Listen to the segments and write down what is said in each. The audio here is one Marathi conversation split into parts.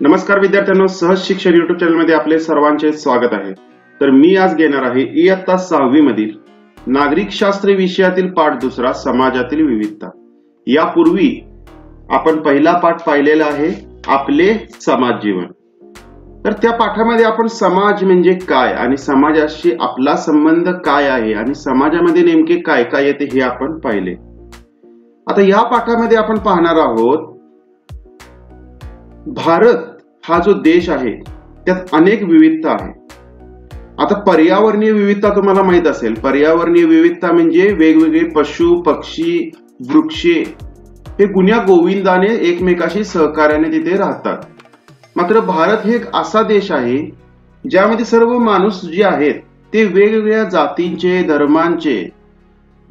नमस्कार विद्यार्थ्यांनो, सहज शिक्षण युट्यूब चॅनल मध्ये आपले सर्वांचे स्वागत आहे। तर मी आज घेणार आहे इयत्ता 6वी मधील नागरिक शास्त्र विषयातील पाठ दुसरा, समाजातील विविधता। यापूर्वी आपण पहिला पाठ पाहिलेला आहे, आपले समाज जीवन। तर त्या पाठामध्ये आपण समाज म्हणजे काय आणि समाजाशी आपला संबंध काय आहे आणि समाजामध्ये नेमके काय काय येते हे आपण पाहिले। आता या पाठामध्ये आपण पाहणार आहोत, भारत हा जो देश आहे त्यात अनेक विविधता आहे। आता पर्यावरणीय विविधता तुम्हाला माहित असेल, पर्यावरणीय विविधता म्हणजे वेगवेगळे पशु पक्षी वृक्षे हे गुण्या गोविंदाने एकमेकाशी सहकार्याने तिथे राहतात। मात्र भारत हे एक असा देश आहे ज्यामध्ये सर्व माणूस जे आहेत ते वेगवेगळ्या जातींचे, धर्मांचे,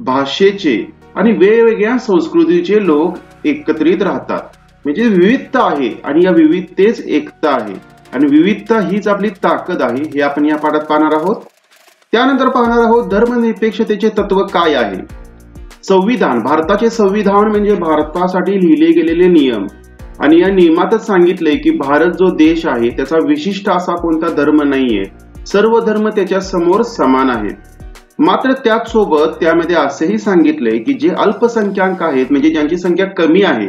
भाषेचे आणि वेगवेगळ्या संस्कृतीचे लोक एकत्रित राहतात। म्हणजे विविधता आहे आणि या विविधतेच एकता आहे आणि विविधता हीच आपली ताकद आहे, हे आपण या पाठात पाहणार आहोत। त्यानंतर पाहणार आहोत धर्मनिरपेक्षतेचे तत्व काय आहे। संविधान, भारताचे संविधान म्हणजे भारतासाठी लिहिले गेलेले नियम आणि या नियमातच सांगितलंय की भारत जो देश आहे त्याचा विशिष्ट असा कोणता धर्म नाहीये, सर्व धर्म त्याच्या समोर समान आहेत। मात्र त्याच सोबत त्यामध्ये असेही सांगितलंय की जे अल्पसंख्याक आहेत, म्हणजे ज्यांची संख्या कमी आहे,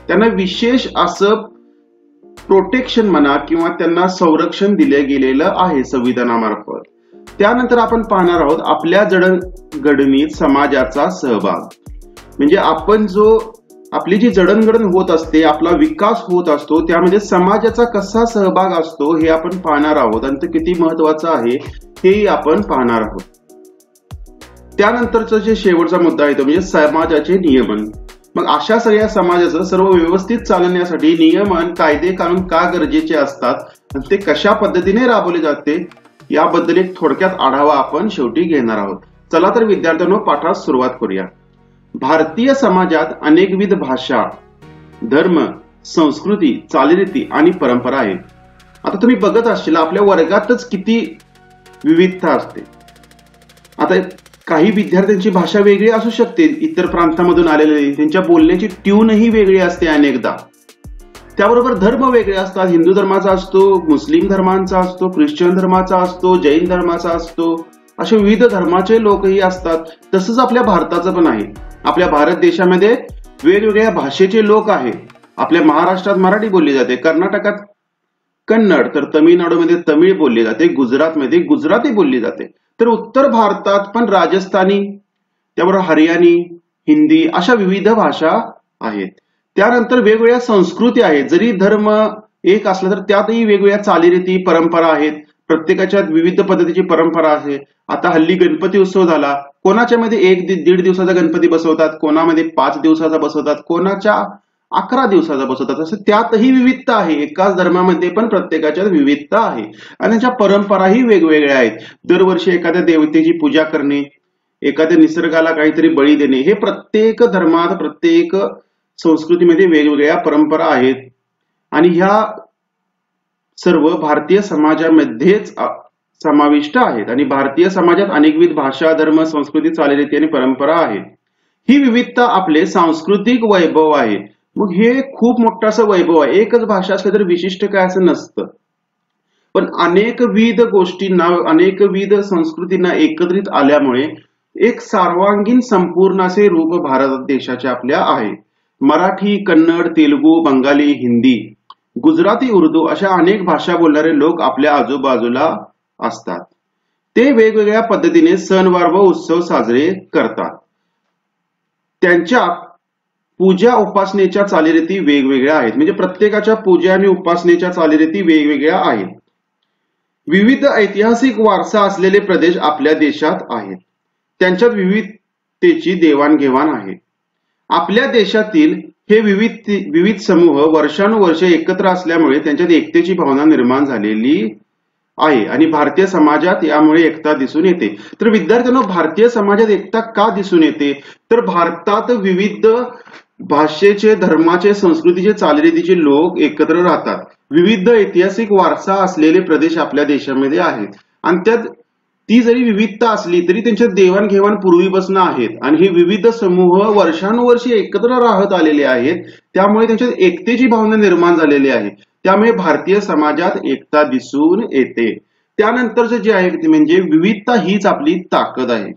त्यांना विशेष असं प्रोटेक्शन म्हणा किंवा त्यांना संरक्षण दिले गेलेलं आहे संविधानामार्फत। त्यानंतर आपण पाहणार आहोत आपल्या जडणघडणीत समाजाचा सहभाग, म्हणजे आपण जो आपली जी जडणघडण होत असते, आपला विकास होत असतो, त्यामध्ये समाजाचा कसा सहभाग असतो हे आपण पाहणार आहोत आणि ते किती महत्वाचं आहे हेही आपण पाहणार आहोत। त्यानंतरचा जे शेवटचा मुद्दा आहे तो म्हणजे समाजाचे नियमन। मग अशा सगळ्या समाजाचं सर्व व्यवस्थित चालण्यासाठी नियमन, कायदे कानून का गरजेचे असतात आणि ते कशा पद्धतीने राबवले जाते याबद्दल एक थोडक्यात आढावा आपण शेवटी घेणार आहोत। चला तर विद्यार्थ्यांनो, पाठास सुरुवात करूया। भारतीय समाजात अनेकविध भाषा, धर्म, संस्कृती, चालीरीती आणि परंपरा आहेत। आता तुम्ही बघत असशील आपल्या वर्गातच किती विविधता असते। आता काही विद्यार्थ्यांची भाषा वेगळी असू शकते, इतर प्रांतामधून आलेले, त्यांच्या बोलण्याची ट्यूनही वेगळी असते अनेकदा। त्याबरोबर धर्म वेगळे असतात, हिंदू धर्माचा असतो, मुस्लिम धर्मांचा असतो, ख्रिश्चन धर्माचा असतो, जैन धर्माचा असतो, असे विविध धर्माचे लोकही असतात। तसंच आपल्या भारताचं पण आहे। आपल्या भारत देशामध्ये वेगवेगळ्या भाषेचे लोक आहेत। आपल्या महाराष्ट्रात मराठी बोलली जाते, कर्नाटकात कन्नड, तर तमिळनाडूमध्ये तमिळ बोलली जाते, गुजरातमध्ये गुजराती बोलली जाते, तर उत्तर भारतात पण राजस्थानी, त्याबरोबर हरियाणी, हिंदी अशा विविध भाषा आहेत। त्यानंतर वेगवेगळ्या संस्कृती आहेत, जरी धर्म एक असला तर त्यातही वेगवेगळ्या चालीरीती परंपरा आहेत, प्रत्येकाच्या विविध पद्धतीची परंपरा आहे। आता हल्ली गणपती उत्सव झाला, कोणाच्या मध्ये 1-1.5 दिवसाचा गणपती बसवतात, कोणामध्ये 5 दिवसाचा बसवतात, कोणाच्या 11 दिवसाचा बसवतात, असं त्यातही विविधता आहे। एकाच धर्मामध्ये पण प्रत्येकाच्यात विविधता आहे आणि त्यांच्या परंपराही वेगवेगळ्या आहेत। दरवर्षी एखाद्या देवतेची पूजा करणे, एखाद्या निसर्गाला काहीतरी बळी देणे, हे प्रत्येक धर्मात, प्रत्येक संस्कृतीमध्ये वेगवेगळ्या परंपरा आहेत आणि ह्या सर्व भारतीय समाजामध्येच समाविष्ट आहेत आणि भारतीय समाजात अनेकविध भाषा, धर्म, संस्कृती, चालीरीती आणि परंपरा आहेत। ही विविधता आपले सांस्कृतिक वैभव आहे। मग हे खूप मोठं असं वैभव आहे। एकच भाषा असली तर विशिष्ट काय असं नसतं, पण अनेकविध गोष्टींना, अनेकविध संस्कृतींना एकत्रित आल्यामुळे एक सर्वांगीण संपूर्ण असे रूप भारत देशाचे आपल्या आहे। मराठी, कन्नड, तेलुगू, बंगाली, हिंदी, गुजराती, उर्दू अशा अनेक भाषा बोलणारे लोक आपल्या आजूबाजूला असतात। ते वेगवेगळ्या पद्धतीने सणवार व उत्सव साजरे करतात। त्यांच्या पूजा उपासनेच्या चालीरीती वेगवेगळ्या आहेत, म्हणजे प्रत्येकाच्या पूजा आणि उपासनेच्या चालीरीती वेगवेगळ्या आहेत। विविध ऐतिहासिक वारसा असलेले प्रदेश आपल्या देशात आहेत, त्यांच्यात विविधतेची देवाणघेवाण आहे। आपल्या देशातील हे विविध समूह वर्षानुवर्षे एकत्र असल्यामुळे त्यांच्यात एकतेची भावना निर्माण झालेली आहे आणि भारतीय समाजात यामुळे एकता दिसून येते। तर विद्यार्थ्यांनो, भारतीय समाजात एकता का दिसून येते, तर भारतात विविध भाषेचे, धर्माचे, संस्कृतीचे, चालीरीतीचे लोक एकत्र राहतात। विविध ऐतिहासिक वारसा असलेले प्रदेश आपल्या देशामध्ये आहेत आणि त्यात ती जरी विविधता असली तरी त्यांच्यात देवाणघेवाण पूर्वीपासून आहेत आणि हे विविध समूह वर्षानुवर्षे एकत्र राहत आलेले आहेत. त्यामुळे त्यांच्यात एकतेची भावना निर्माण झालेली आहे. त्यामुळे भारतीय समाजात एकता दिसून येते. त्यानंतरचं जे आहे ते म्हणजे विविधता हीच आपली ताकद आहे.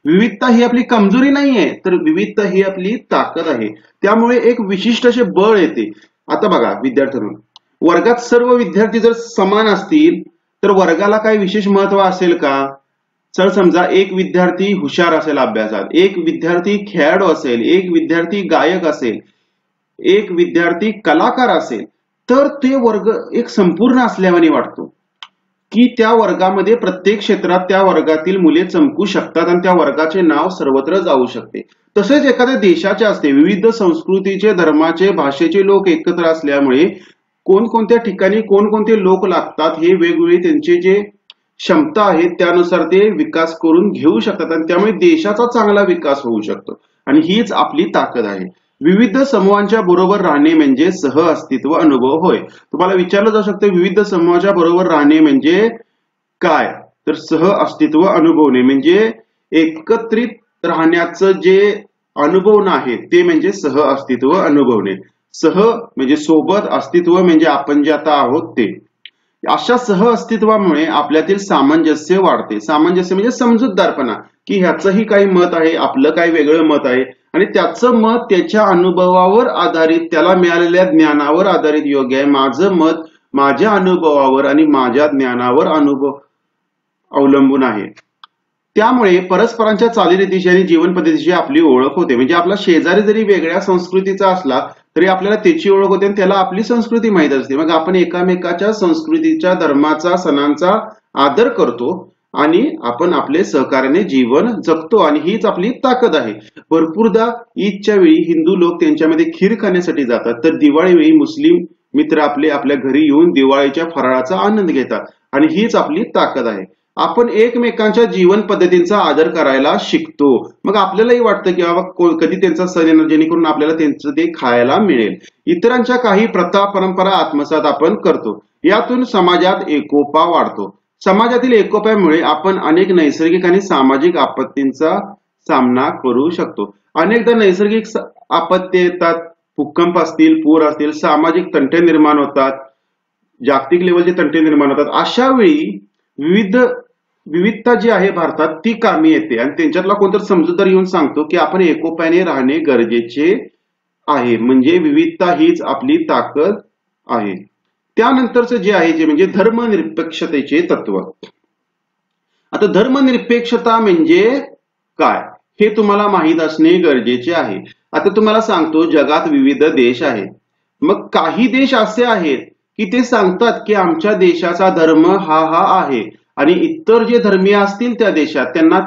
विविधता ही आपली कमजोरी नाहीये, तर विविधता ही आपली ताकद आहे. त्यामुळे एक विशिष्ट असे बळ येते. आता बघा विद्यार्थ्यांनो, वर्गात सर्व विद्यार्थी जर समान असतील तर वर्गाला काही विशेष महत्व असेल का? चल समजा एक विद्यार्थी हुशार असेल अभ्यासात, एक विद्यार्थी खेळाडू असेल, एक विद्यार्थी गायक असेल, एक विद्यार्थी कलाकार असेल, तर ते वर्ग एक संपूर्ण असल्यावानी वाटतो की त्या वर्गामध्ये प्रत्येक क्षेत्रात त्या वर्गातील मुले चमकू शकतात आणि त्या वर्गाचे नाव सर्वत्र जाऊ शकते. तसेच एखाद्या देशाचे असते, विविध संस्कृतीचे, धर्माचे, भाषेचे लोक एकत्र असल्यामुळे कोणकोणत्या ठिकाणी कोणकोणते लोक लागतात हे वेगवेगळे त्यांचे जे क्षमता आहेत त्यानुसार ते विकास करून घेऊ शकतात आणि त्यामुळे देशाचा चांगला विकास होऊ शकतो. आणि हीच आपली ताकद आहे. विविध समूहांच्या बरोबर राहणे म्हणजे सह अस्तित्व अनुभव होय. तुम्हाला विचारलं जाऊ शकतं विविध समूहाच्या बरोबर राहणे म्हणजे काय? तर सह अस्तित्व अनुभवणे म्हणजे एकत्रित राहण्याचं जे अनुभवणं आहे ते म्हणजे सह अस्तित्व अनुभवणे. सह म्हणजे सोबत, अस्तित्व म्हणजे आपण जे आता आहोत ते. अशा सह अस्तित्वामुळे आपल्यातील सामंजस्य वाढते. सामंजस्य म्हणजे समजूतदारपणा, की ह्याचंही काही मत आहे, आपलं काही वेगळं मत आहे आणि त्याचं मत त्याच्या अनुभवावर आधारित, त्याला मिळालेल्या ज्ञानावर आधारित योग्य आहे. माझं मत माझ्या अनुभवावर आणि माझ्या ज्ञानावर अवलंबून आहे. त्यामुळे परस्परांच्या चालीरीतीची आणि जीवन पद्धतीची आपली ओळख होते. म्हणजे आपला शेजारी जरी वेगळ्या संस्कृतीचा असला तरी आपल्याला त्याची ओळख होते आणि त्याला आपली संस्कृती माहित असते. मग आपण एकामेकाच्या संस्कृतीच्या, धर्माचा, सणांचा आदर करतो आणि आपण आपले सहकार्याने जीवन जगतो आणि हीच आपली ताकद आहे. भरपूरदा ईदच्या वेळी हिंदू लोक त्यांच्यामध्ये खीर खाण्यासाठी जातात, तर दिवाळी वेळी मुस्लिम मित्र आपल्या घरी येऊन दिवाळीच्या फराळाचा आनंद घेतात आणि हीच आपली ताकद आहे. आपण एकमेकांच्या जीवन पद्धतींचा आदर करायला शिकतो. मग आपल्यालाही वाटतं की बाबा कधी त्यांचा सण येणार जेणेकरून आपल्याला त्यांचं ते खायला मिळेल. इतरांच्या काही प्रथा, परंपरा आत्मसात आपण करतो. यातून समाजात एकोपा वाढतो. समाजातील एकोप्यामुळे आपण अनेक नैसर्गिक आणि सामाजिक आपत्तींचा सामना करू शकतो. अनेकदा नैसर्गिक आपत्ती येतात, भूकंप असतील, पूर असतील, सामाजिक तंटे निर्माण होतात, जागतिक लेवलचे तंटे निर्माण होतात. अशा वेळी विविधता जी आहे भारतात ती कामी येते आणि त्यांच्यातला कोणतरी समजूतदार येऊन सांगतो की आपण एकोप्याने राहणे गरजेचे आहे. म्हणजे विविधता हीच आपली ताकद आहे. त्यानंतरचं जे आहे जे म्हणजे धर्मनिरपेक्षतेचे तत्व. आता धर्मनिरपेक्षता म्हणजे काय हे तुम्हाला माहित असणे गरजेचे आहे. आता तुम्हाला सांगतो जगात विविध देश आहेत. मग काही देश असे आहेत की ते सांगतात की आमच्या देशाचा धर्म हा आहे आणि इतर जे धर्मीय असतील त्या देशात त्यांना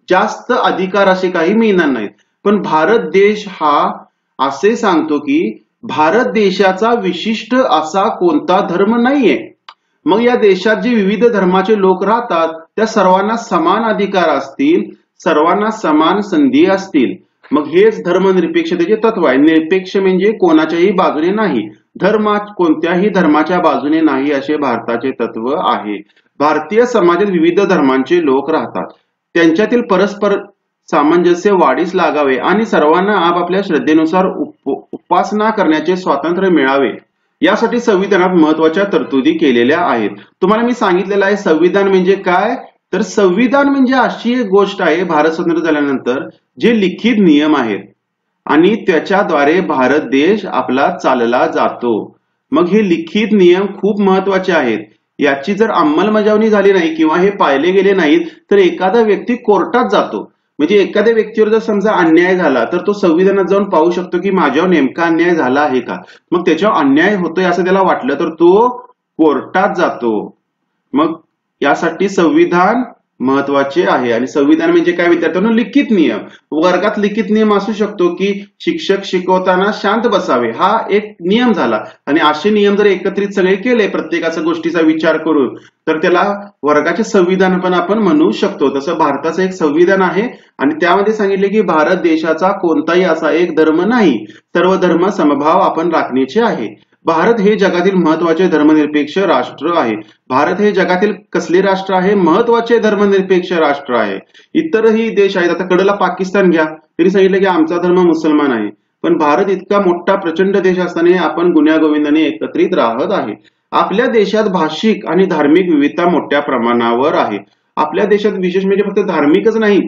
जास्त अधिकार असे काही मिळणार नाहीत. पण भारत देश हा असे सांगतो की भारत देशाचा विशिष्ट असा कोणता धर्म नाहीये. मग या देशात जे विविध धर्माचे लोक राहतात त्या सर्वांना समान अधिकार असतील, सर्वांना समान संधी असतील. मग हेच धर्मनिरपेक्षतेचे तत्व आहे. निरपेक्ष म्हणजे कोणाच्याही बाजूने नाही, कोणत्याही धर्माच्या बाजूने नाही असे भारताचे तत्व आहे. भारतीय समाजात विविध धर्मांचे लोक राहतात. त्यांच्यातील परस्पर सामंजस्य वाढीस लागावे आणि सर्वांना आपापल्या श्रद्धेनुसार उपासना करण्याचे स्वातंत्र्य मिळावे यासाठी संविधानात महत्वाच्या तरतुदी केलेल्या आहेत. तुम्हाला मी सांगितलेलं आहे संविधान म्हणजे काय, तर संविधान म्हणजे अशी एक गोष्ट आहे भारत स्वतंत्र झाल्यानंतर जे लिखित नियम आहेत आणि त्याच्याद्वारे भारत देश आपला चालला जातो. मग हे लिखित नियम खूप महत्वाचे आहेत. याची जर अंमलबजावणी झाली नाही किंवा हे पाळले गेले नाहीत तर एखादा व्यक्ती कोर्टात जातो. म्हणजे एखाद्या व्यक्तीवर जर समजा अन्याय झाला तर तो संविधानात जाऊन पाहू शकतो की माझ्यावर नेमका अन्याय झाला आहे का. मग त्याच्यावर अन्याय होतोय असं त्याला वाटलं तर तो कोर्टात जातो. मग यासाठी संविधान महत्वाचे आहे. आणि संविधान म्हणजे काय विद्यार्थ्यांनो, लिखित नियम. वर्गात लिखित नियम असू शकतो की शिक्षक शिकवताना शांत बसावे हा एक नियम झाला आणि असे नियम जर एकत्रित सगळे केले प्रत्येकाच्या गोष्टीचा विचार करून तर त्याला वर्गाचे संविधान पण आपण म्हणू शकतो. तसं भारताचं एक संविधान आहे आणि त्यामध्ये सांगितले की भारत देशाचा कोणताही असा एक धर्म नाही, सर्व धर्म समभाव आपण राखण्याचे आहे. भारत हे जगातील महत्वाचे धर्मनिरपेक्ष राष्ट्र आहे. भारत हे जगातील कसले राष्ट्र आहे? महत्वाचे धर्मनिरपेक्ष राष्ट्र आहे. इतरही देश आहेत, आता कडेला पाकिस्तान घ्या, त्यांनी सांगितलं की आमचा धर्म मुसलमान आहे. पण भारत इतका मोठा प्रचंड देश असताना आपण गुण्यागोविंदाने एकत्रित राहत आहे. आपल्या देशात भाषिक आणि धार्मिक विविधता मोठ्या प्रमाणावर आहे. आपल्या देशात विशेष म्हणजे फक्त धार्मिकच नाही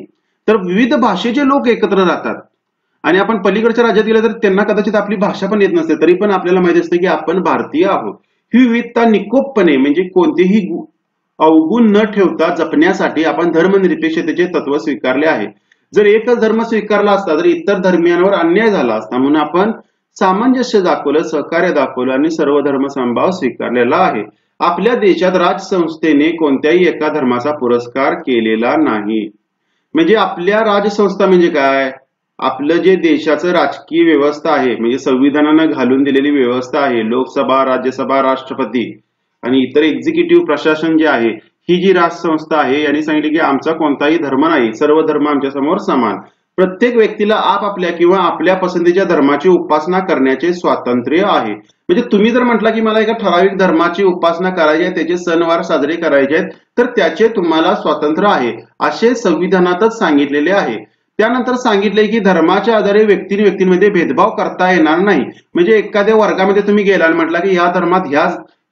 तर विविध भाषेचे लोक एकत्र राहतात. आणि आपण पलीकडच्या राज्यात गेलं तर त्यांना कदाचित आपली भाषा पण येत नसते, तरी पण आपल्याला माहिती असते की आपण भारतीय आहोत. ही विविधता निकोपपणे म्हणजे कोणतेही अवगुण न ठेवता जपण्यासाठी आपण धर्मनिरपेक्षतेचे तत्व स्वीकारले आहे. जर एकच धर्म स्वीकारला असता तर इतर धर्मियांवर अन्याय झाला असता, म्हणून आपण सामंजस्य दाखवलं, सहकार्य दाखवलं आणि सर्व धर्म समभाव स्वीकारलेला आहे. आपल्या देशात राजसंस्थेने कोणत्याही एका धर्माचा पुरस्कार केलेला नाही. म्हणजे आपल्या राजसंस्था म्हणजे काय? आपलं जे देशाचं राजकीय व्यवस्था आहे म्हणजे संविधानानं घालून दिलेली व्यवस्था आहे, लोकसभा, राज्यसभा, राष्ट्रपती आणि इतर एक्झिक्युटिव्ह प्रशासन जे आहे, ही जी राजसंस्था आहे यांनी सांगितले की आमचा कोणताही धर्म नाही, सर्व धर्म आमच्या समोर समान. प्रत्येक व्यक्तीला आपापल्या किंवा आपल्या पसंतीच्या धर्माची उपासना करण्याचे स्वातंत्र्य आहे. म्हणजे तुम्ही जर म्हटला की मला एका ठराविक धर्माची उपासना करायची आहे, त्याचे सणवार साजरे करायचे आहेत, तर त्याचे तुम्हाला स्वातंत्र्य आहे असे संविधानातच सांगितलेले आहे. त्यानंतर सांगितले की धर्माच्या आधारे व्यक्तींमध्ये भेदभाव करता येणार नाही. म्हणजे एखाद्या वर्गामध्ये तुम्ही गेला आणि म्हटला की या धर्मात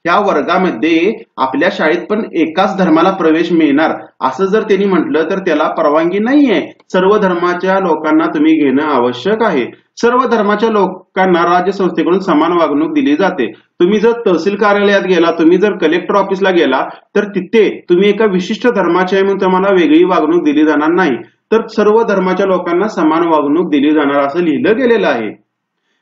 ह्या वर्गामध्ये आपल्या शाळेत पण एकाच धर्माला प्रवेश मिळणार असं जर त्यांनी म्हटलं तर त्याला परवानगी नाहीये. सर्व धर्माच्या लोकांना तुम्ही घेणं आवश्यक आहे. सर्व धर्माच्या लोकांना राज्यसंस्थेकडून समान वागणूक दिली जाते. तुम्ही जर तहसील कार्यालयात गेला, तुम्ही जर कलेक्टर ऑफिसला गेला तर तिथे तुम्ही एका विशिष्ट धर्माचे आहे म्हणून तुम्हाला वेगळी वागणूक दिली जाणार नाही, तर सर्व धर्माच्या लोकांना समान वागणूक दिली जाणार असं लिहिलं गेलेलं आहे.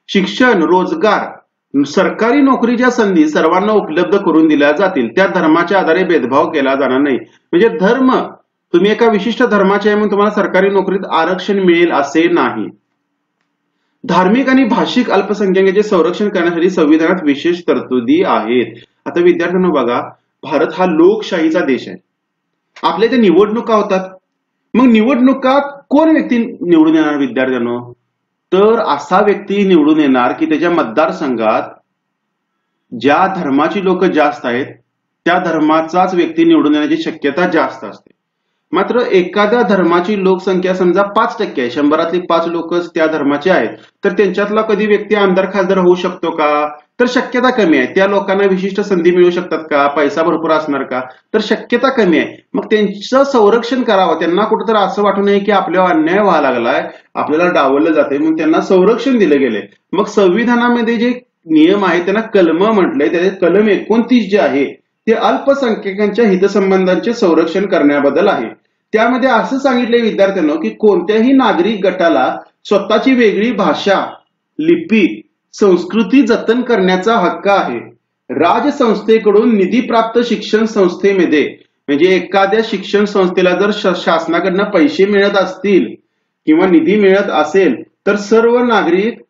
शिक्षण, रोजगार, सरकारी नोकरीच्या संधी सर्वांना उपलब्ध करून दिल्या जातील. त्या धर्माच्या आधारे भेदभाव केला जाणार नाही. म्हणजे धर्म, तुम्ही एका विशिष्ट धर्माचे आहे म्हणून तुम्हाला सरकारी नोकरीत आरक्षण मिळेल असे नाही. धार्मिक आणि भाषिक अल्पसंख्याकांचे संरक्षण करण्यासाठी संविधानात विशेष तरतुदी आहेत. आता विद्यार्थ्यांनो बघा, भारत हा लोकशाहीचा देश आहे. आपल्या इथे निवडणुका होतात. मग निवडणुकात कोण व्यक्ती निवडून येणार विद्यार्थ्यांनो? तर असा व्यक्ती निवडून येणार की त्याच्या मतदारसंघात ज्या धर्माची लोक जास्त आहेत त्या धर्माचाच व्यक्ती निवडून येण्याची शक्यता जास्त असते. मात्र एखाद्या धर्माची लोकसंख्या समजा 5% आहे, 100रातली 5 लोक त्या धर्माचे आहेत, तर त्यांच्यातला कधी व्यक्ती आमदार खासदार होऊ शकतो का? तर शक्यता कमी आहे. त्या लोकांना विशिष्ट संधी मिळू शकतात का? पैसा भरपूर असणार का? तर शक्यता कमी आहे. मग त्यांचं संरक्षण करावं. त्यांना कुठेतरी असं वाटू नये की आपल्यावर अन्याय व्हायला लागलाय, आपल्याला डावललं जाते, म्हणून त्यांना संरक्षण दिलं गेले. मग संविधानामध्ये जे नियम आहे त्यांना कलम म्हटलंय. त्याचे कलम 29 जे आहे ते अल्पसंख्याकांच्या हितसंबंधांचे संरक्षण करण्याबद्दल आहे. त्यामध्ये असं सांगितलंय विद्यार्थ्यांनो की कोणत्याही नागरिक गटाला स्वतःची वेगळी भाषा, लिपी, संस्कृती जतन करण्याचा हक्क आहे. राजसंस्थेकडून निधीप्राप्त शिक्षण संस्थेमध्ये म्हणजे एखाद्या शिक्षण संस्थेला जर शासनाकडनं पैसे मिळत असतील किंवा निधी मिळत असेल तर सर्व नागरिक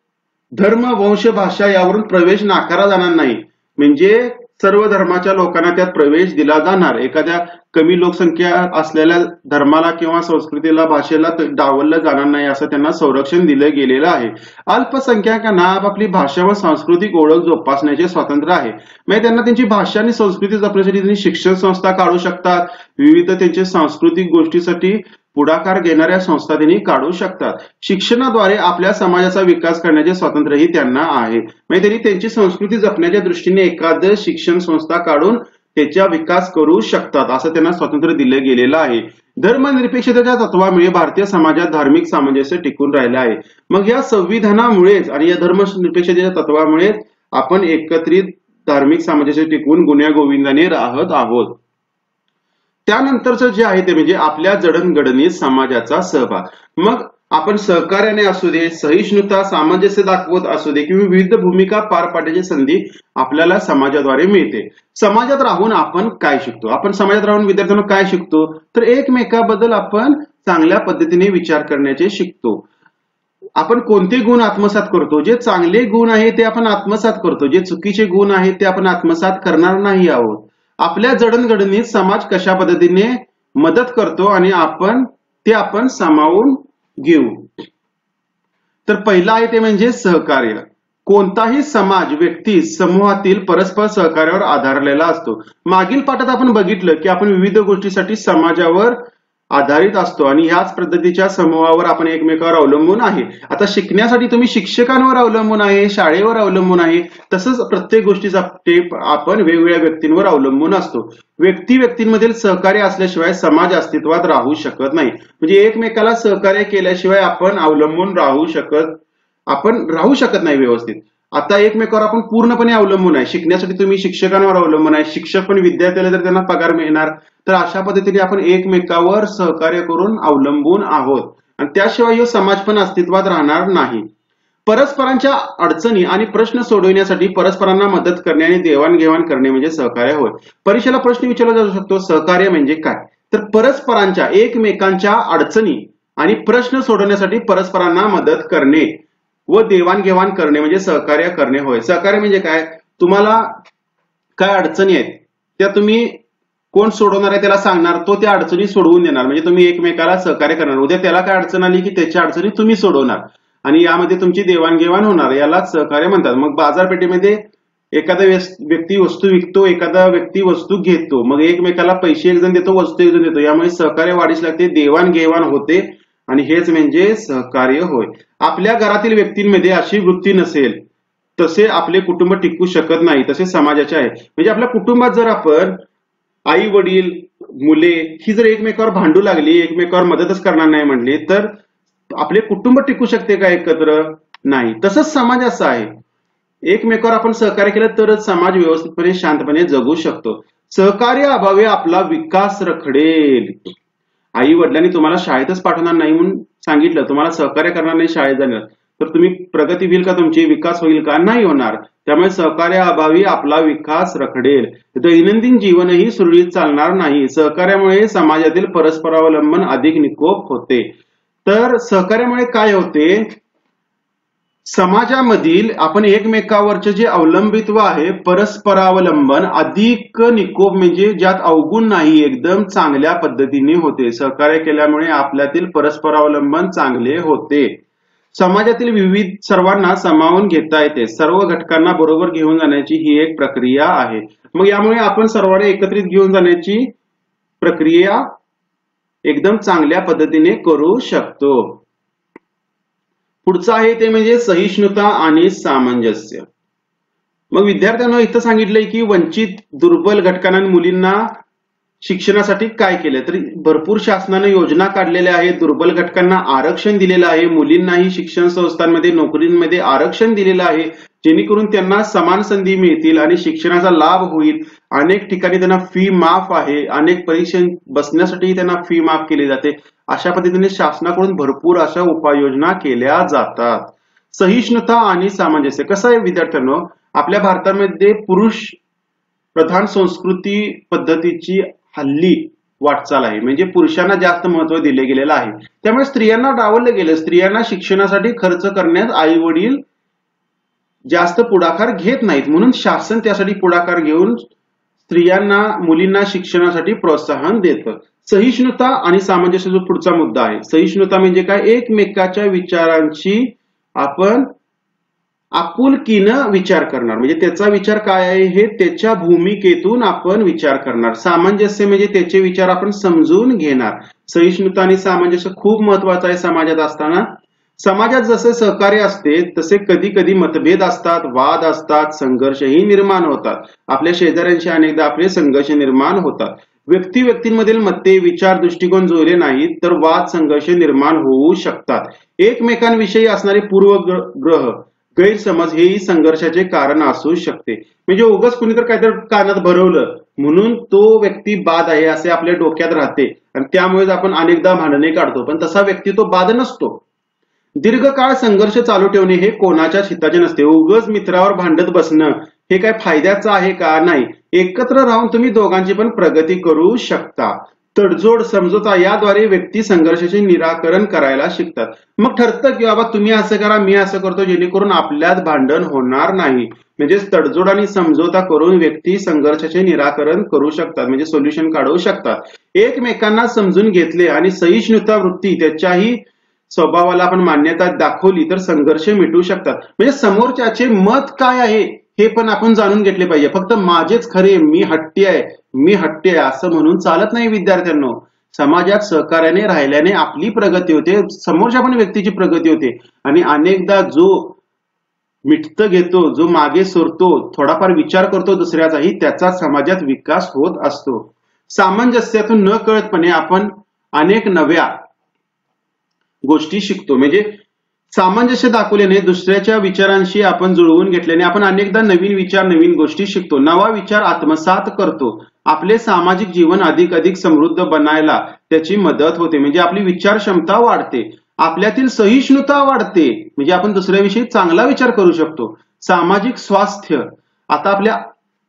धर्म, वंश, भाषा यावरून प्रवेश नाकारला जाणार नाही. म्हणजे सर्व धर्माच्या लोकांना त्यात प्रवेश दिला जाणार. एखाद्या कमी लोकसंख्या असलेल्या धर्माला किंवा संस्कृतीला, भाषेला डावललं जाणार नाही असं त्यांना संरक्षण दिलं गेलेलं आहे. अल्पसंख्याकांना आपापली भाषा व सांस्कृतिक ओळख जोपासण्याचे स्वातंत्र्य आहे. म्हणजे त्यांना त्यांची भाषा आणि संस्कृती जपण्यासाठी त्यांनी शिक्षण संस्था काढू शकतात. विविध त्यांच्या सांस्कृतिक गोष्टीसाठी पुढाकार घेणाऱ्या संस्था त्यांनी काढू शकतात. शिक्षणाद्वारे आपल्या समाजाचा विकास करण्याचे स्वातंत्र्यही त्यांना आहे. म्हणजे त्यांनी त्यांची संस्कृती जपण्याच्या दृष्टीने एखादं शिक्षण संस्था काढून त्याचा विकास करू शकतात असं त्यांना स्वातंत्र्य दिलं गेलेलं आहे. धर्मनिरपेक्षतेच्या तत्वामुळे भारतीय समाजात धार्मिक सामंजस्य टिकून राहिलं आहे. मग या संविधानामुळेच आणि या धर्मनिरपेक्षतेच्या तत्वामुळेच आपण एकत्रित धार्मिक सामंजस्य टिकवून गुण्यागोविंदाने राहत आहोत. त्यानंतरचं जे आहे ते म्हणजे आपल्या जडणघडणीत समाजाचा सहभाग. मग आपण सहकार्याने असू दे, सहिष्णुता, सामंजस्य दाखवत असू दे किंवा विविध भूमिका पार पाडण्याची संधी आपल्याला समाजाद्वारे मिळते. समाजात राहून आपण काय शिकतो? आपण समाजात राहून विद्यार्थ्यांना काय शिकतो? तर एकमेकाबद्दल आपण चांगल्या पद्धतीने विचार करण्याचे शिकतो. आपण कोणते गुण आत्मसात करतो? जे चांगले गुण आहे ते आपण आत्मसात करतो. जे चुकीचे गुण आहेत ते आपण आत्मसात करणार नाही आहोत. आपल्या जडणघडणीत समाज कशा पद्धतीने मदत करतो आणि आपण सामावून घेऊ. तर पहिलं आहे ते म्हणजे सहकार्य. कोणताही समाज, व्यक्ती, समूहातील परस्पर सहकार्यावर आधारलेला असतो. मागील पाठात आपण बघितलं की आपण विविध गोष्टीसाठी समाजावर आधारित असतो आणि ह्याच पद्धतीच्या समूहावर आपण एकमेकावर अवलंबून आहे. आता शिकण्यासाठी तुम्ही शिक्षकांवर अवलंबून आहे, शाळेवर अवलंबून आहे, तसंच प्रत्येक गोष्टीसाठी आपण वेगवेगळ्या व्यक्तींवर अवलंबून असतो. व्यक्तींमधील सहकार्य असल्याशिवाय समाज अस्तित्वात राहू शकत नाही. म्हणजे एकमेकाला सहकार्य केल्याशिवाय आपण राहू शकत नाही व्यवस्थित. आता एकमेकावर आपण पूर्णपणे अवलंबून आहे. शिकण्यासाठी तुम्ही शिक्षकांवर अवलंबून आहे, शिक्षक पण विद्यार्थ्याला जर त्यांना पगार मिळणार, तर अशा पद्धतीने आपण एकमेकावर सहकार्य करून अवलंबून आहोत आणि त्याशिवाय हा समाज पण अस्तित्वात राहणार नाही. परस्परांच्या अडचणी आणि प्रश्न सोडविण्यासाठी परस्परांना मदत करणे आणि देवाणघेवाण करणे म्हणजे सहकार्य होय. परीक्षेला प्रश्न विचारला जाऊ शकतो, सहकार्य म्हणजे काय? तर परस्परांच्या, एकमेकांच्या अडचणी आणि प्रश्न सोडवण्यासाठी परस्परांना मदत करणे व देवाणघेवाण करणे म्हणजे सहकार्य करणे होय. सहकार्य म्हणजे काय? तुम्हाला काय अडचणी आहेत त्या तुम्ही कोण सोडवणार आहे त्याला सांगणार, तो त्या अडचणी सोडवून देणार. म्हणजे तुम्ही एकमेकाला सहकार्य करणार. उद्या त्याला काय अडचण आली की त्याच्या अडचणी तुम्ही सोडवणार आणि यामध्ये तुमची देवाणघेवाण होणार, यालाच सहकार्य म्हणतात. मग बाजारपेठेमध्ये एखादा व्यक्ती वस्तू विकतो, एखादा व्यक्ती वस्तू घेतो, मग एकमेकाला पैसे एक जण देतो, वस्तू एक जण देतो, यामुळे सहकार्य वाढीस लागते, देवाणघेवाण होते आणि हेच म्हणजे सहकार्य होय. आपल्या घरातील व्यक्तींमध्ये अशी वृत्ती नसेल तसे आपले कुटुंब टिकू शकत नाही, तसे समाजाचे आहे. म्हणजे आपल्या कुटुंबात जर आपण आई वडील, मुले ही जर एकमेकावर भांडू लागली, एकमेकावर मदतच करणार नाही म्हणले, तर आपले कुटुंब टिकू शकते का एकत्र? नाही. तसंच समाज असा आहे, एकमेकावर आपण सहकार्य केलं तरच समाज व्यवस्थितपणे शांतपणे जगू शकतो. सहकार्य अभावी आपला विकास रखडेल. आई वडिलांनी तुम्हाला शाळेतच पाठवणार नाही म्हणून सांगितलं, तुम्हाला सहकार्य करणार नाही शाळेत जाणार, तर तुम्ही प्रगती होईल का? तुमची विकास होईल का? नाही होणार. त्यामुळे सहकार्य अभावी आपला विकास रखडेल. दैनंदिन जीवनही सुरळीत चालणार नाही. सहकार्यामुळे समाजातील परस्परावलंबन अधिक निकोप होते. तर सहकार्यामुळे काय होते? समाजामधील आपण एकमेकावरचे जे अवलंबित्व आहे, परस्परावलंबन अधिक निकोप म्हणजे ज्यात अवगुण नाही, एकदम चांगल्या पद्धतीने होते. सहकार्य केल्यामुळे आपल्यातील परस्परावलंबन चांगले होते. समाजातील विविध सर्वांना सामावून घेता येते. सर्व घटकांना बरोबर घेऊन जाण्याची ही एक प्रक्रिया आहे. मग यामुळे आपण सर्वांना एकत्रित घेऊन जाण्याची प्रक्रिया एकदम चांगल्या पद्धतीने करू शकतो. पुढचं आहे ते म्हणजे सहिष्णुता आणि सामंजस्य. मग विद्यार्थ्यांना इथं सांगितलंय की वंचित, दुर्बल घटकांना आणि मुलींना शिक्षणासाठी काय केलं, तर भरपूर शासनाने योजना काढलेल्या आहेत. दुर्बल घटकांना आरक्षण दिलेलं आहे, मुलींनाही शिक्षण संस्थांमध्ये, नोकरींमध्ये आरक्षण दिलेलं आहे, जेणेकरून त्यांना समान संधी मिळतील आणि शिक्षणाचा लाभ होईल. अनेक ठिकाणी त्यांना फी माफ आहे, अनेक परीक्षा बसण्यासाठी त्यांना फी माफ केली जाते. अशा पद्धतीने शासनाकडून भरपूर अशा उपाययोजना केल्या जातात. सहिष्णुता आणि सामंजस्य कसं आहे विद्यार्थ्यांनो? आपल्या भारतामध्ये पुरुष प्रधान संस्कृती पद्धतीची हल्ली वाटचाल आहे. म्हणजे पुरुषांना जास्त महत्व दिले गेलेलं आहे. त्यामुळे स्त्रियांना डावललं गेलं. स्त्रियांना शिक्षणासाठी खर्च करण्यास आई वडील जास्त पुढाकार घेत नाहीत, म्हणून शासन त्यासाठी पुढाकार घेऊन स्त्रियांना, मुलींना शिक्षणासाठी प्रोत्साहन देतं. सहिष्णुता आणि सामंजस्य जो पुढचा मुद्दा आहे. सहिष्णुता म्हणजे काय? एकमेकाच्या विचारांची आपण आपुलकीनं विचार करणार, म्हणजे त्याचा विचार काय आहे हे त्याच्या भूमिकेतून आपण विचार करणार. सामंजस्य म्हणजे त्याचे विचार आपण समजून घेणार. सहिष्णुता आणि सामंजस्य खूप महत्वाचं आहे समाजात असताना. समाजात जसे सहकार्य असते तसे कधी कधी मतभेद असतात, वाद असतात, संघर्षही निर्माण होतात. आपल्या शेजाऱ्यांशी अनेकदा आपले संघर्ष निर्माण होतात. व्यक्तींमधील मते, विचार, दृष्टिकोन जुळले नाहीत तर वाद, संघर्ष निर्माण होऊ शकतात. एकमेकांविषयी असणारे पूर्वग्रह, गैरसमज हेही संघर्षाचे कारण असू शकते. म्हणजे उगाच कुणीतर काहीतरी कानात भरवलं म्हणून तो व्यक्ती बाद आहे असे आपल्या डोक्यात राहते आणि त्यामुळे आपण अनेकदा भांडणे काढतो, पण तसा व्यक्ती तो बाद नसतो. दीर्घकाळ संघर्ष चालू ठेवणे हे कोणाच्याच हिताचे नसते. उगाच मित्रावर भांडत बसणं हे काय फायद्याचं आहे का? नाही. एकत्र राहून तुम्ही दोघांची पण प्रगती करू शकता. तडजोड, समझोता याद्वारे व्यक्ती संघर्षाचे निराकरण करायला शिकतात. मग ठरतं की बाबा तुम्ही असं करा, मी असं करतो, जेणेकरून आपल्यात भांडण होणार नाही. म्हणजेच तडजोड आणि समझोता करून व्यक्ती संघर्षाचे निराकरण करू शकतात, म्हणजे सोल्युशन काढू शकतात. एकमेकांना समजून घेतले आणि सहिष्णुता वृत्ती त्याच्याही स्वभावाला आपण मान्यता दाखवली तर संघर्ष मिटू शकतात. म्हणजे समोरच्याचे मत काय आहे हे पण आपण जाणून घेतले पाहिजे. फक्त माझेच खरे, मी हट्टी आहे असं म्हणून चालत नाही विद्यार्थ्यांनो. समाजात सहकार्याने राहिल्याने आपली प्रगती होते, समोरच्या पण व्यक्तीची प्रगती होते. आणि अनेकदा जो मिठतं घेतो, जो मागे सोडतो, थोडाफार विचार करतो दुसऱ्याचाही, त्याचा समाजात विकास होत असतो. सामंजस्यातून न कळतपणे आपण अनेक नव्या गोष्टी शिकतो. म्हणजे सामंजस्य दाखवल्याने, दुसऱ्याच्या विचारांशी आपण जुळवून घेतल्याने आपण अनेकदा नवीन विचार, नवीन गोष्टी शिकतो, नवा विचार आत्मसात करतो. आपले सामाजिक जीवन अधिक समृद्ध बनायला त्याची मदत होते. म्हणजे आपली विचार क्षमता वाढते, आपल्यातील सहिष्णुता वाढते, म्हणजे आपण दुसऱ्याविषयी चांगला विचार करू शकतो. सामाजिक स्वास्थ्य, आता आपल्या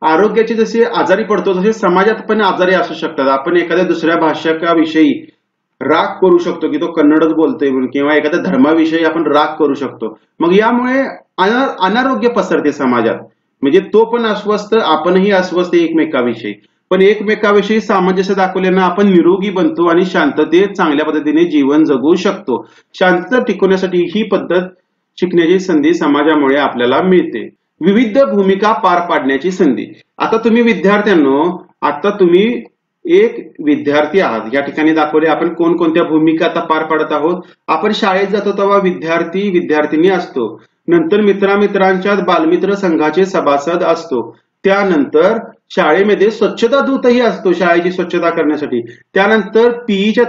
आरोग्याचे जसे आजारी पडतो तसे समाजात पण आजारी असू शकतात. आपण एखाद्या दुसऱ्या भाषिकाविषयी राग करू शकतो की तो कन्नडच बोलतोय म्हणून, किंवा एखाद्या धर्माविषयी आपण राग करू शकतो. मग यामुळे अनारोग्य पसरते समाजात. म्हणजे तो पण अस्वस्थ, आपणही अस्वस्थ एकमेकाविषयी. पण एकमेकाविषयी सामंजस्य दाखवल्यानं आपण निरोगी बनतो आणि शांततेत चांगल्या पद्धतीने जीवन जगू शकतो. शांतता टिकवण्यासाठी ही पद्धत शिकण्याची संधी समाजामुळे आपल्याला मिळते. विविध भूमिका पार पाडण्याची संधी. आता तुम्ही विद्यार्थ्यांनो, आता तुम्ही एक विद्यार्थी आहात. या ठिकाणी दाखवले आपण कोणकोणत्या भूमिका आता पार पाडत आहोत. आपण शाळेत जातो तेव्हा विद्यार्थी विद्यार्थिनी असतो. नंतर मित्रांच्यात बालमित्र संघाचे सभासद असतो. त्यानंतर शाळेमध्ये स्वच्छता दूतही असतो शाळेची स्वच्छता करण्यासाठी. त्यानंतर पीटीच्या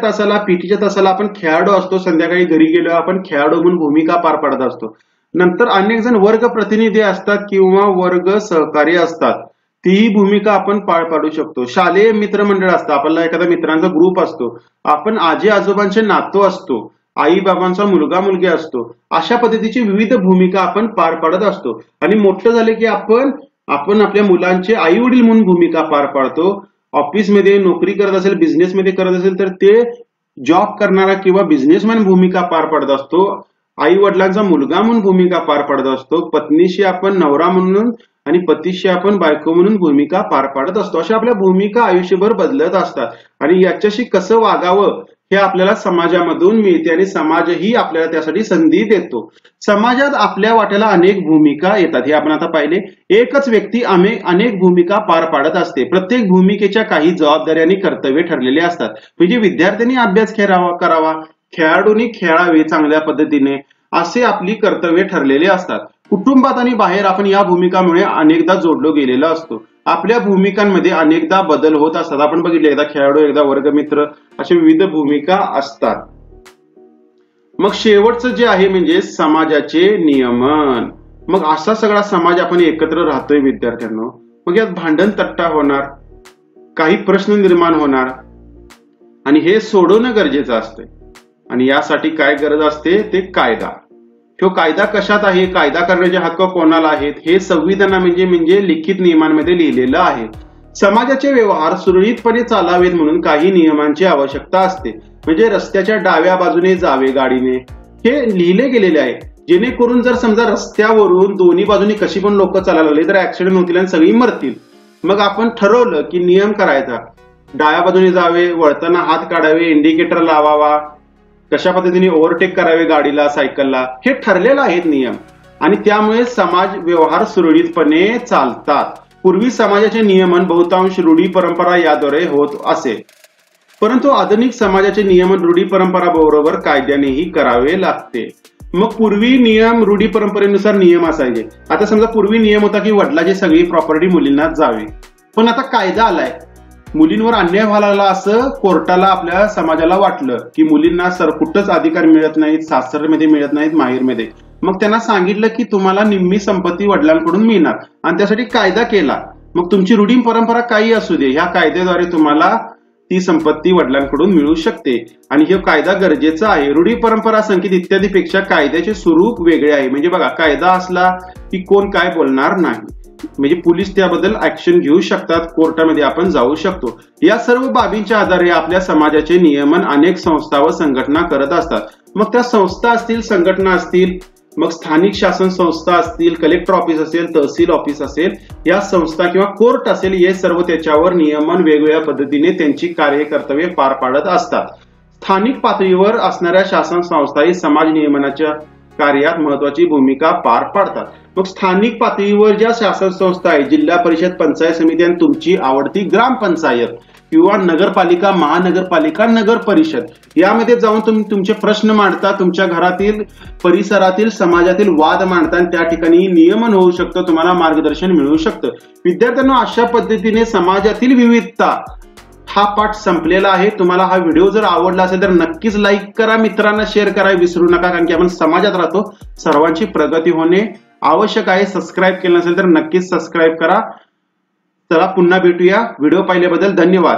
तासाला आपण खेळाडू असतो. संध्याकाळी घरी गेलो आपण खेळाडू म्हणून भूमिका पार पाडत असतो. नंतर अनेक जण वर्ग प्रतिनिधी असतात किंवा वर्ग सहकारी असतात. तीही भूमिका आपण पार पाडू शकतो. शालेय मित्रमंडळ असतं, आपल्याला एखाद्या मित्रांचा ग्रुप असतो. आपण आजी आजोबांचे नातो असतो, आई बाबांचा मुलगा मुलगी असतो. अशा पद्धतीची विविध भूमिका आपण पार पाडत असतो. आणि मोठं झाले की आपण आपल्या मुलांचे आई वडील म्हणून भूमिका पार पाडतो. ऑफिसमध्ये नोकरी करत असेल, बिझनेसमध्ये करत असेल तर ते जॉब करणारा किंवा बिझनेसमॅन भूमिका पार पाडत असतो. आई वडिलांचा मुलगा म्हणून भूमिका पार पाडत असतो. पत्नीशी आपण नवरा म्हणून आणि पतीशी आपण बायको म्हणून भूमिका पार पाडत असतो. अशा आपल्या भूमिका आयुष्यभर बदलत असतात. आणि याच्याशी कसं वागावं हे आपल्याला समाजामधून मिळते आणि समाजही आपल्याला त्यासाठी संधी देतो. समाजात आपल्या वाट्याला अनेक भूमिका येतात, हे आपण आता पाहिले. एकच व्यक्ती अनेक भूमिका पार पाडत असते. प्रत्येक भूमिकेच्या काही जबाबदारी आणि कर्तव्य ठरलेले असतात. म्हणजे विद्यार्थ्यांनी अभ्यास करावा, खेळाडूंनी खेळावे चांगल्या पद्धतीने, असे आपली कर्तव्य ठरलेले असतात. कुटुंबात आणि बाहेर आपण या भूमिकामुळे अनेकदा जोडलो गेलेला असतो. आपल्या भूमिकांमध्ये अनेकदा बदल होत असतात. आपण बघितले, एकदा खेळाडू, एकदा वर्गमित्र, अशा विविध भूमिका असतात. मग शेवटचं जे आहे म्हणजे समाजाचे नियमन. मग असा सगळा समाज आपण एकत्र राहतोय विद्यार्थ्यांनो. मग यात भांडण तट्टा होणार, काही प्रश्न निर्माण होणार आणि हे सोडवणं गरजेचं असतंय. आणि यासाठी काय गरज असते, ते कायदा. तो कायदा कशात आहे, कायदा करण्याचे हक्क कोणाला आहेत, हे संविधाना म्हणजे लिखित नियमांमध्ये लिहिलेलं आहे. समाजाचे व्यवहार सुरळीतपणे चालावेत म्हणून काही नियमांची आवश्यकता असते. म्हणजे रस्त्याच्या डाव्या बाजूने जावे गाडीने, हे लिहिले गेलेले आहे. जेणेकरून जर समजा रस्त्यावरून दोन्ही बाजूने कशी पण लोक चालायला लागले तर ऍक्सिडेंट होतील आणि सगळी मरतील. मग आपण ठरवलं की नियम करायचा, डाव्या बाजूने जावे, वळताना हात काढावे, इंडिकेटर लावावा, कशा पद्धतीने ओव्हरटेक करावे गाडीला, सायकलला, हे ठरलेले आहेत नियम. आणि त्यामुळे समाज व्यवहार सुरळीतपणे चालतात. पूर्वी समाजाचे नियमन बहुतांश रूढी परंपरा याद्वारे होत असे. परंतु आधुनिक समाजाचे नियमन रूढी परंपरा बरोबर कायद्यानेही करावे लागते. मग पूर्वी नियम रूढी परंपरेनुसार नियम असायचे. आता समजा पूर्वी नियम होता की वडिलांची सगळी प्रॉपर्टी मुलींना जावी, पण आता कायदा आलाय, मुलींवर अन्याय व्हायला लागला असं कोर्टाला आपल्या समाजाला वाटलं की मुलींना कुठंच अधिकार मिळत नाहीत, सासरमध्ये मिळत नाहीत, माहेरमध्ये. मग त्यांना सांगितलं की तुम्हाला निम्मी संपत्ती वडिलांकडून मिळणार आणि त्यासाठी कायदा केला. मग तुमची रूढी परंपरा काही असू दे, ह्या कायद्याद्वारे तुम्हाला ती संपत्ती वडिलांकडून मिळू शकते आणि हे कायदा गरजेचा आहे. रूढी परंपरा, संकेत इत्यादीपेक्षा कायद्याचे स्वरूप वेगळे आहे. म्हणजे बघा, कायदा असला की कोण काय बोलणार नाही, म्हणजे पोलीस त्याबद्दल ऍक्शन घेऊ शकतात, कोर्टामध्ये आपण जाऊ शकतो. या सर्व बाबींच्या आधारे आपल्या समाजाचे नियमन अनेक संस्था व संघटना करत असतात. मग त्या संस्था असतील, संघटना असतील, मग स्थानिक शासन संस्था असतील, कलेक्टर ऑफिस असेल, तहसील ऑफिस असेल, या संस्था किंवा कोर्ट असेल, हे सर्व त्याच्यावर नियमन वेगवेगळ्या पद्धतीने त्यांची कार्य कर्तव्य पार पाडत असतात. स्थानिक पातळीवर असणाऱ्या शासन संस्थाही समाज नियमनाच्या कार्यात महत्वाची भूमिका पार पाडतात. मग स्थानिक पातळीवर ज्या शासन संस्था आहेत, जिल्हा परिषद, पंचायत समिती आणि तुमची आवडती ग्रामपंचायत किंवा नगरपालिका, महानगरपालिका, नगर परिषद, यामध्ये जाऊन तुम्ही तुमचे प्रश्न मांडता, तुमच्या घरातील, परिसरातील, समाजातील वाद मांडता आणि त्या ठिकाणी नियमन होऊ शकतं, तुम्हाला मार्गदर्शन मिळू शकतं. विद्यार्थ्यांना अशा पद्धतीने समाजातील विविधता हा पाठ संपलेला आहे. तुम्हाला हा व्हिडिओ जर आवडला असेल तर नक्कीच लाईक करा, मित्रांना शेअर करा विसरू नका, कारण की आपण समाजात राहतो, सर्वांची प्रगती होणे आवश्यक आहे. सबस्क्राईब केलं नसेल तर नक्कीच सबस्क्राईब करा. चला पुन्हा भेटूया. व्हिडिओ पाहिल्याबद्दल धन्यवाद.